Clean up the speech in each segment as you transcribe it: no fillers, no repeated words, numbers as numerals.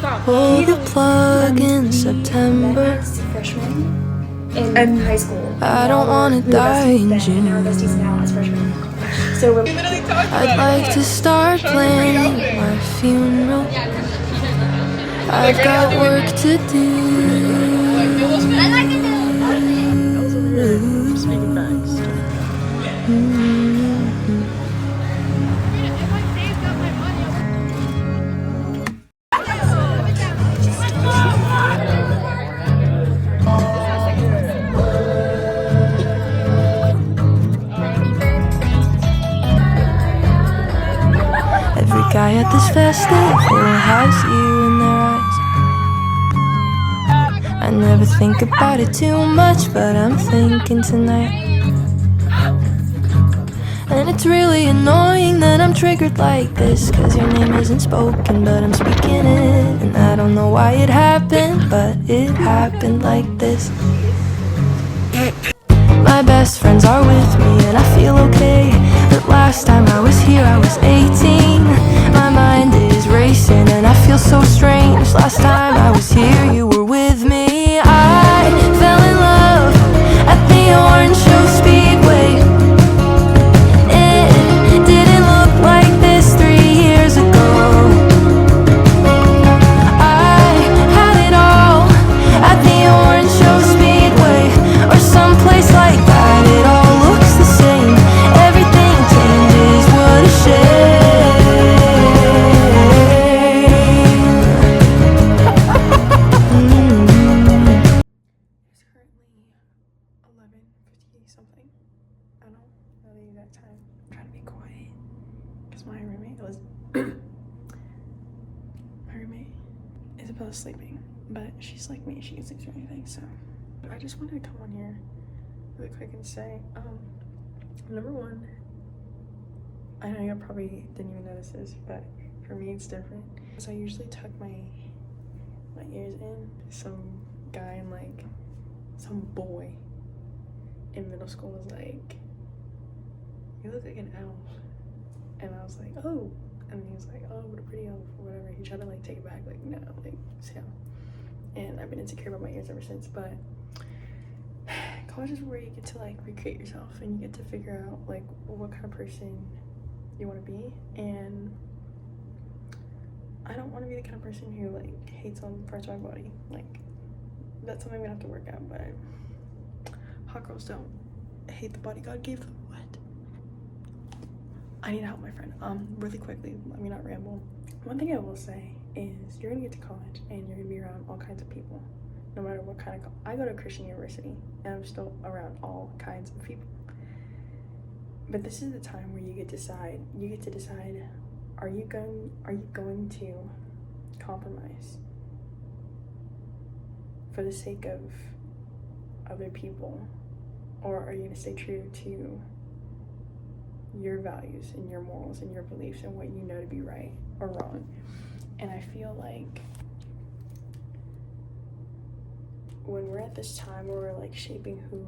Pull the plug in September. Freshman in high school. I don't wanna die in June. And our besties now as freshmen. So we're I'd like to start planning my funeral. I've got work to do. Speaking facts. Every guy at this festival has you in their eyes. I never think about it too much, but I'm thinking tonight. And it's really annoying that I'm triggered like this, 'cause your name isn't spoken, but I'm speaking it. And I don't know why it happened, but it happened like this. My best friends are with me and I feel okay, but last time I was here I was 18. My mind is racing and I feel so strange. Last time I was here you were with me. I fell in love at the Orange Show Speedway. It didn't look like this 3 years ago. I had it all at the Orange Show Speedway, or someplace like that. It all looks the same, everything changes, what a shame. It's currently 11:50 something. I don't know the exact time. I'm trying to be quiet because my roommate Isabella's sleeping, but she's like me, she can sleep through anything. So I just wanted to come on here really quick and say, number one, I know you probably didn't even notice this, but for me it's different because I usually tuck my ears in. Some guy in like some boy in middle school was like, "You look like an elf," and I was like, "Oh," and he was like, "Oh, what a pretty elf," or whatever. He tried to like take it back, like, no, like, Sam. And I've been insecure about my ears ever since. But college is where you get to like recreate yourself and you get to figure out like what kind of person you want to be. And I don't want to be the kind of person who like hates on parts of my body. Like, that's something we have to work out, but hot girls don't hate the body God gave them. What? I need to help my friend. Really quickly, let me not ramble. One thing I will say is you're gonna get to college and you're gonna be around all kinds of people, no matter what kind of I go to a Christian university and I'm still around all kinds of people. But this is the time where you get to decide, are you going to compromise for the sake of other people, or are you going to stay true to your values and your morals and your beliefs and what you know to be right or wrong? And I feel like when we're at this time where we're like shaping who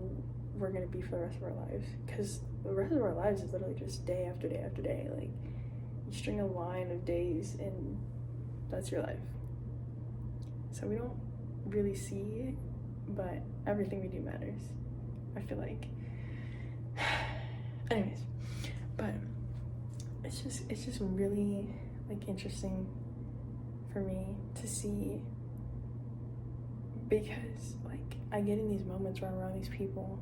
we're going to be for the rest of our lives, because the rest of our lives is literally just day after day after day. Like, you string a line of days and that's your life. So we don't really see it, but everything we do matters, I feel like. Anyways, but it's just really like interesting for me to see, because like I get in these moments where I'm around these people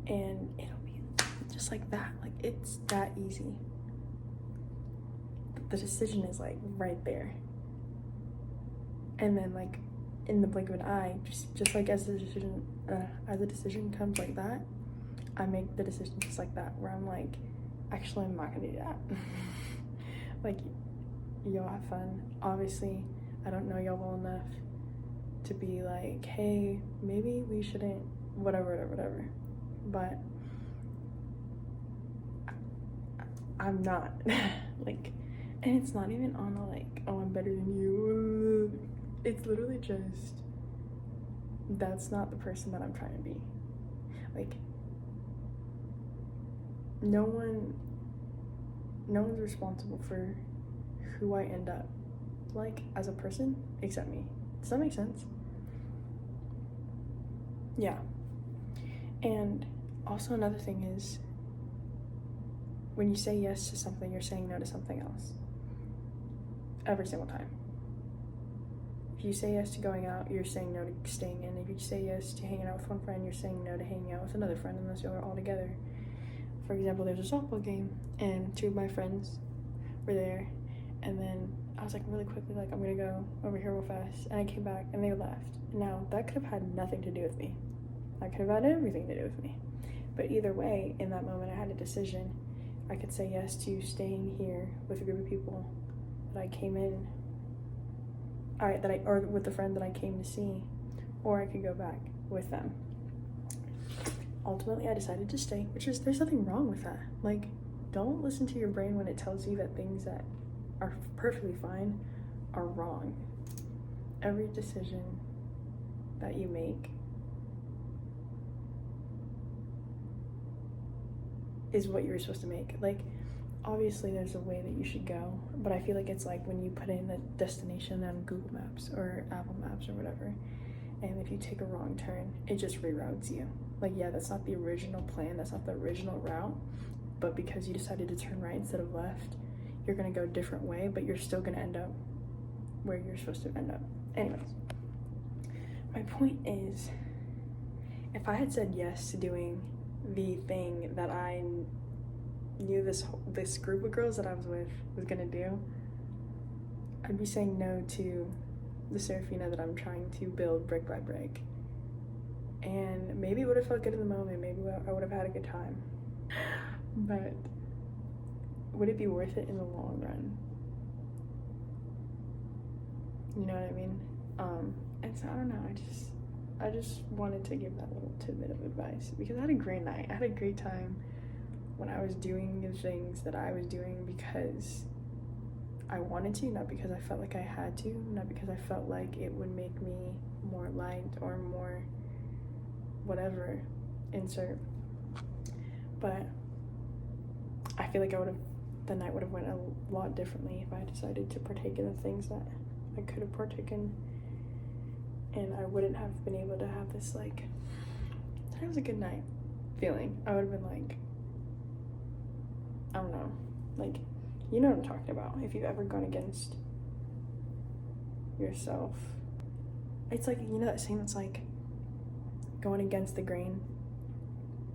and it'll be just like that, like it's that easy. The decision is like right there, and then like in the blink of an eye, just like as the decision comes like that, I make the decision just like that, where I'm like, actually I'm not gonna do that. Like, y'all have fun. Obviously I don't know y'all well enough to be like, hey, maybe we shouldn't, whatever, but I'm not. Like, and it's not even on a like, oh, I'm better than you. It's literally just, that's not the person that I'm trying to be. Like, no one's responsible for who I end up like as a person except me. Does that make sense? Yeah. And also another thing is, when you say yes to something, you're saying no to something else. Every single time. If you say yes to going out, you're saying no to staying in. If you say yes to hanging out with one friend, you're saying no to hanging out with another friend unless you're all together. For example, there's a softball game, and 2 of my friends were there, and then I was like really quickly like, I'm gonna go over here real fast, and I came back and they left. Now that could have had nothing to do with me. That could have had everything to do with me. But either way, in that moment I had a decision. I could say yes to staying here with a group of people that I came in, or with the friend that I came to see, or I could go back with them. Ultimately, I decided to stay, there's nothing wrong with that. Like, don't listen to your brain when it tells you that things that are perfectly fine are wrong. Every decision that you make is what you're supposed to make. Like, obviously there's a way that you should go, but I feel like it's like when you put in the destination on Google Maps or Apple Maps or whatever, and if you take a wrong turn, it just reroutes you. Like, yeah, that's not the original plan, that's not the original route, but because you decided to turn right instead of left, you're gonna go a different way, but you're still gonna end up where you're supposed to end up. Anyways, my point is, if I had said yes to doing the thing that I knew this group of girls that I was with was gonna do, I'd be saying no to the Serafina that I'm trying to build brick by brick. And maybe it would have felt good in the moment, maybe I would have had a good time, but would it be worth it in the long run? You know what I mean? And so I don't know, I just wanted to give that little tidbit of advice because I had a great night. I had a great time when I was doing the things that I was doing because I wanted to, not because I felt like I had to, not because I felt like it would make me more liked or more whatever, insert. But I feel like the night would have went a lot differently if I decided to partake in the things that I could have partaken, and I wouldn't have been able to have this like, that was a good night feeling. I would have been like, I don't know, like, you know what I'm talking about. If you've ever gone against yourself, it's like, you know that saying that's like going against the grain?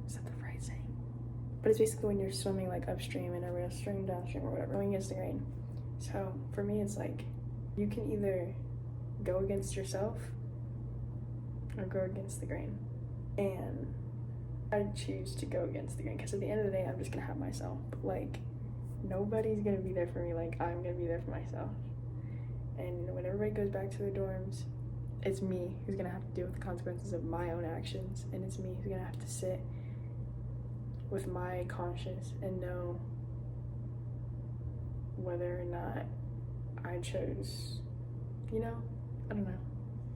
Is that the right saying? But it's basically when you're swimming like upstream and everyone else swimming downstream or whatever, going against the grain. So for me, it's like you can either go against yourself or go against the grain. And I choose to go against the grain because at the end of the day, I'm just gonna have myself. Like, nobody's gonna be there for me like I'm gonna be there for myself. And when everybody goes back to their dorms, it's me who's gonna have to deal with the consequences of my own actions, and it's me who's gonna have to sit with my conscience and know whether or not I chose, you know? I don't know.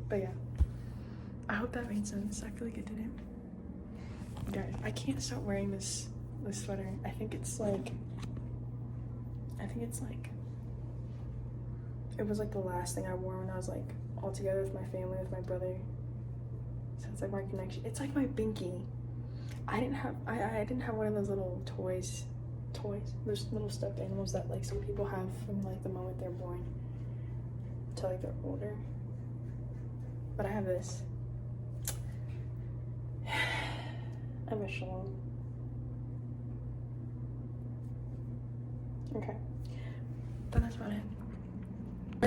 But yeah, I hope that made sense. I feel like it didn't. Guys, I can't stop wearing this sweater. I think it's like, it was like the last thing I wore when I was like all together with my family, with my brother. So it's like my connection. It's like my binky. I didn't have one of those little toys. Those little stuffed animals that like some people have from like the moment they're born till like they're older. But I have this. I miss Shalom. Okay. But that's about it.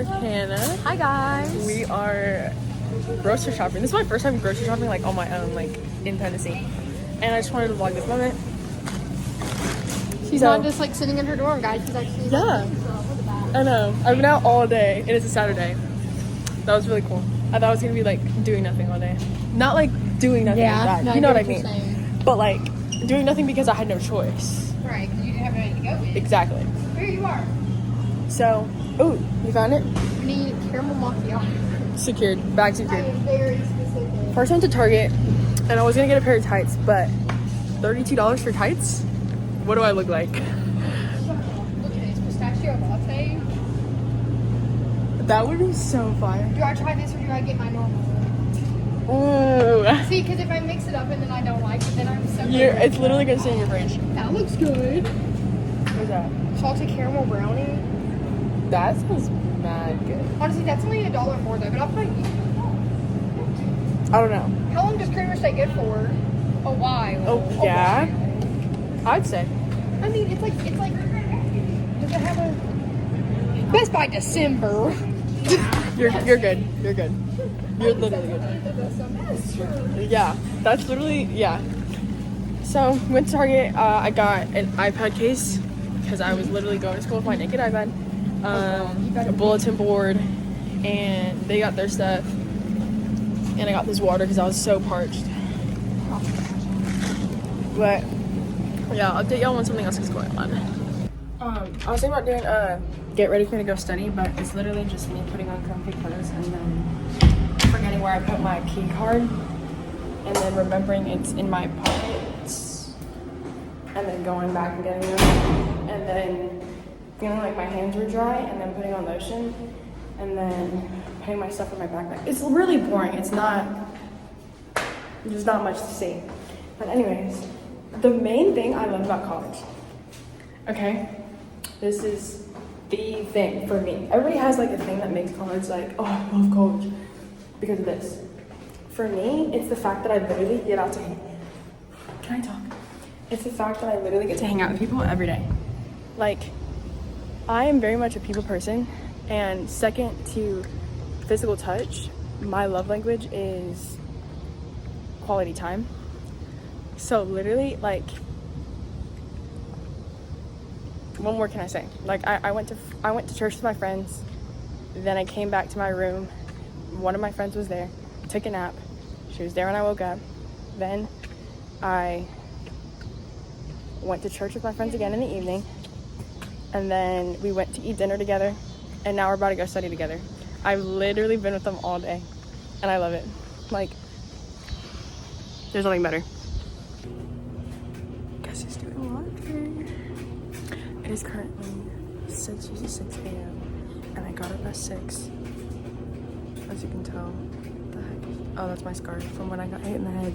Hannah. Hi guys. We are grocery shopping. This is my first time grocery shopping like on my own, like in Tennessee. And I just wanted to vlog this moment. She's not just like sitting in her dorm, guys. She's actually Yeah. I know. I've been out all day and it's a Saturday. That was really cool. I thought I was gonna be like doing nothing all day. Not like doing nothing like that. no, You know what I you're mean? saying. But like doing nothing because I had no choice. Right, because you didn't have anything to go with. Exactly. Here you are. So, oh, you found it? We need caramel macchiato. Secured. Bag I secured. am very specific. First went to Target and I was gonna get a pair of tights, but $32 for tights? What do I look like? Look at this pistachio latte. That would be so fire. Do I try this or do I get my normal? Ooh. See, because if I mix it up and then I don't like it, then I'm so It's literally gonna stay in your fridge. That looks good. What's that? Salted caramel brownie. That smells mad good. Honestly, that's only $1 more though, but I'll probably eat it. I don't know. How long does creamer stay good for? A while. Oh, yeah? I'd say. I mean, it's like, does it have a... Best by December. You're good. You're good. You're literally good. Yeah, that's literally, yeah. So, went to Target. I got an iPad case because I was literally going to school with my naked iPad. A bulletin board, and they got their stuff. And I got this water because I was so parched. But, yeah, I'll update y'all when something else is going on. I was thinking about doing get ready for me to go study, but it's literally just me putting on comfy clothes and then forgetting where I put my key card and then remembering it's in my pockets and then going back and getting them and then feeling like my hands were dry and then putting on lotion and then putting my stuff in my backpack. It's really boring. There's not much to see. But anyways, the main thing I love about college, okay? This is the thing for me. Everybody has like a thing that makes college like, oh, I love college because of this. For me, it's the fact that I literally get out to Can I talk? It's the fact that I literally get to hang out with people every day. Like, I am very much a people person, and second to physical touch, my love language is quality time. So literally, like, what more can I say? Like, I went to church with my friends, then I came back to my room. One of my friends was there, took a nap. She was there when I woke up. Then I went to church with my friends again in the evening, and then we went to eat dinner together, and now we're about to go study together. I've literally been with them all day, and I love it. Like, there's nothing better. Guess who's doing laundry? It is currently 6 a.m. and I got up at 6. As you can tell, what the heck? Oh, that's my scar from when I got hit in the head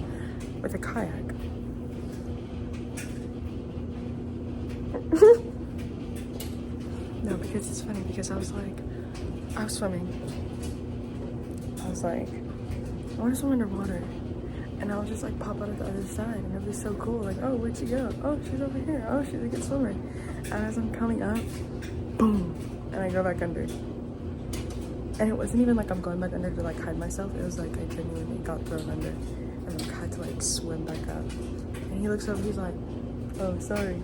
with a kayak. No, because it's funny because I was swimming. I was like, I want to swim underwater. And I'll just like pop out of the other side and it'll be so cool. Like, oh, where'd she go? Oh, she's over here. Oh, she's a good swimmer. And as I'm coming up, boom, and I go back under. And it wasn't even like I'm going back under to like hide myself. It was like I genuinely got thrown under and like had to like swim back up. And he looks over, he's like, oh, sorry.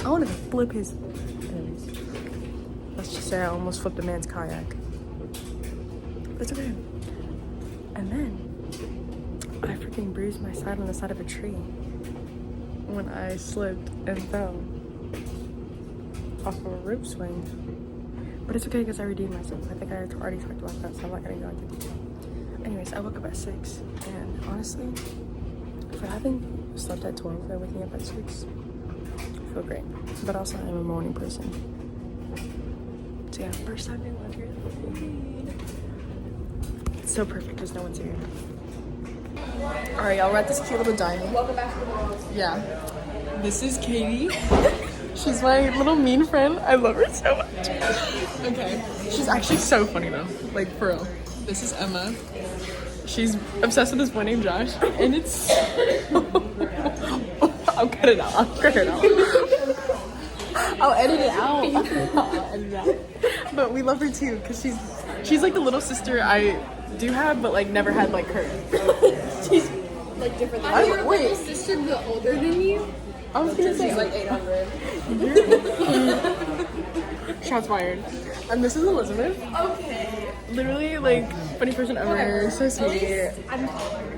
I wanted to flip his. Anyways, let's just say I almost flipped a man's kayak. It's okay. And then I freaking bruised my side on the side of a tree when I slipped and fell off of a rope swing. But it's okay because I redeemed myself. I think I already talked about that, so I'm not gonna go into detail. Anyways, I woke up at 6, and honestly, for having slept at 12 and waking up at 6, I feel great. But also, I'm a morning person. So yeah, first time in laundry. It's so perfect because no one's here. Alright, y'all, we're at this cute little diner. Welcome back to the world. Yeah. This is Katie. She's my little mean friend. I love her so much. Okay. She's actually so funny though. Like, for real. This is Emma. She's obsessed with this boy named Josh. And it's... I'll cut it out. I'll edit it out. But we love her too, because she's like the little sister I do have, but like never had like her. She's Like different than your little sister, but older than you. I was gonna say like 800. shots fired. And this is Elizabeth. Okay. Literally like funny person ever. So sweet.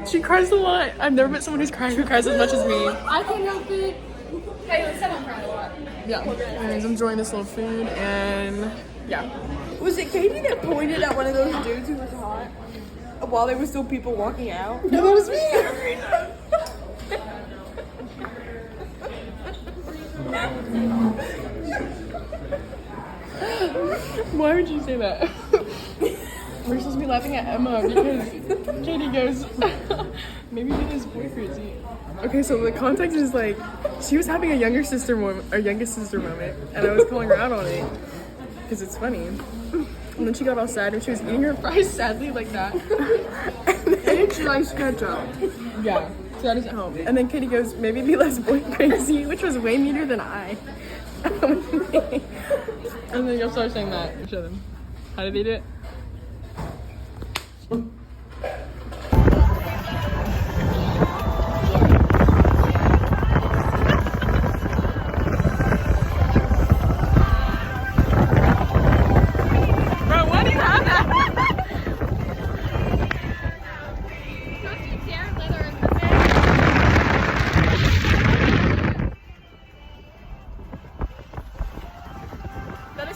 She cries a lot. I've never met someone who cries as much as me. I can't help it. Hey, let's have cry a lot. Yeah. Anyways, I'm enjoying this little food and yeah. Was it Katie that pointed at one of those dudes who was hot while there were still people walking out? No, that was me. Why would you say that? We're supposed to be laughing at Emma because Katie goes, maybe with his boyfriend. Okay, so the context is like, she was having a youngest sister moment, and I was calling her out on it because it's funny. And then she got all sad and she was eating her fries sadly like that. And she likes ketchup. Yeah, so that is at home. And then Katie goes, maybe be less boy crazy, which was way meaner than I. And then you'll start saying that. Show them. How did they do it?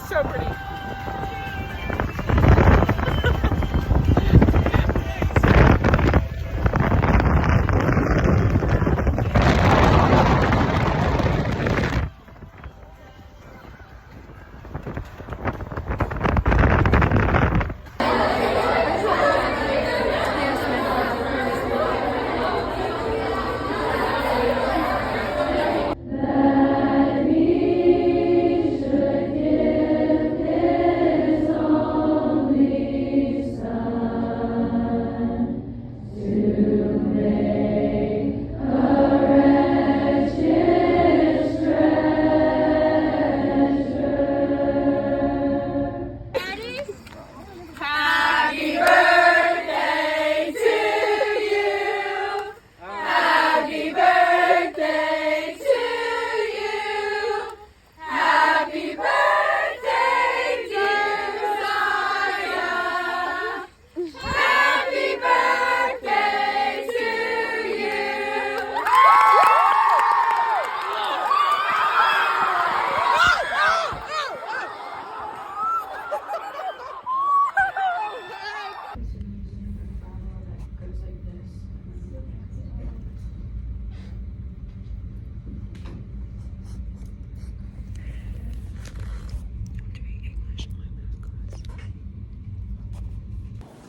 So pretty.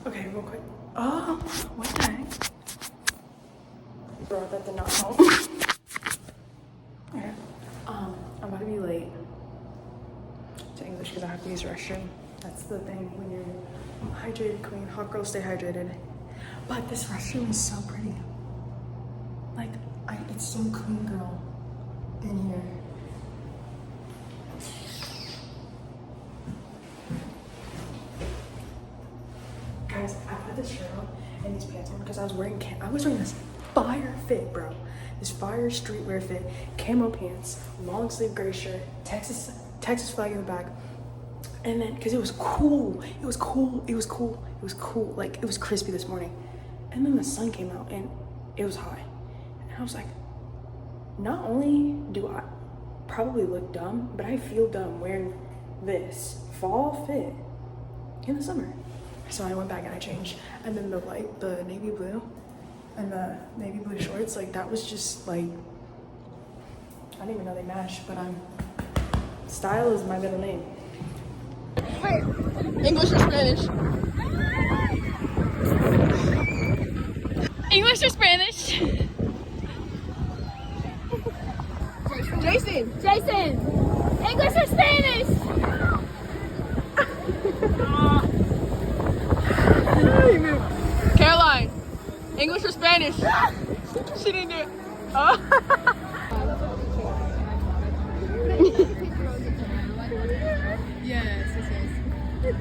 Okay, real quick. Oh, what the heck? Bro, that did not help. Okay. I'm about to be late to English because I have to use the restroom. That's the thing when you're hydrated queen. Hot girls stay hydrated. But this restroom is so pretty. Like, it's so clean, girl, in here. Guys, I put this shirt on and these pants on because I was wearing this fire fit, bro. This fire streetwear fit, camo pants, long sleeve gray shirt, Texas flag in the back, and then because it was cool, like it was crispy this morning, and then the sun came out and it was hot, and I was like, not only do I probably look dumb, but I feel dumb wearing this fall fit in the summer. So I went back and I changed, and then the navy blue and the navy blue shorts, like that was just like, I didn't even know they matched, but style is my middle name. Wait, English or Spanish? English or Spanish? Jason. English or Spanish? Caroline, English or Spanish? She didn't do it. Oh. Yes. Feel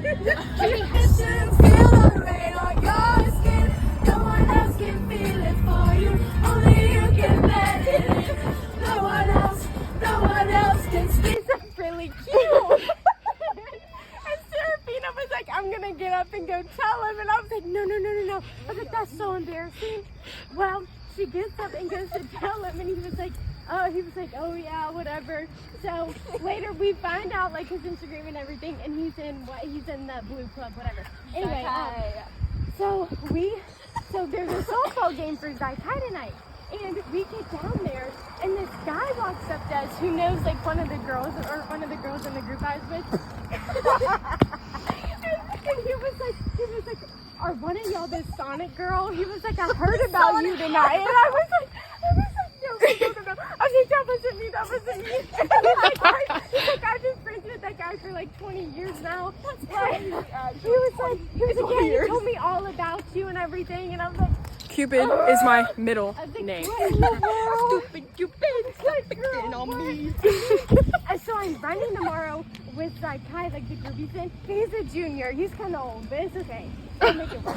the rain on your skin. No one else can feel it for you. Only you can let it in. No one else can speak. Really cute. And Serafina was like, I'm gonna get up and go tell him, and I was like, no. I was like, that's so embarrassing. Well, she gets up and goes to tell him, and he was like, oh yeah, whatever. So later we find out like his Instagram and everything, and he's in the Blue Club, whatever. Anyway, so there's a softball game for Zai Kai tonight. And we get down there, and this guy walks up to us who knows like one of the girls in the group I was with. and he was like, are one of y'all this Sonic girl? He was like, I heard about you tonight. And I was like, no. I was like, that wasn't me. And he's like, I've been friends with that guy for like 20 years now. He was like, yeah, he told me all about you and everything. And I was like, Cupid is my middle name. Stupid Cupid. Getting on me. And so I'm running tomorrow with like Kai, like the group he's in. He's a junior. He's kind of old, but it's okay. I'll make it work.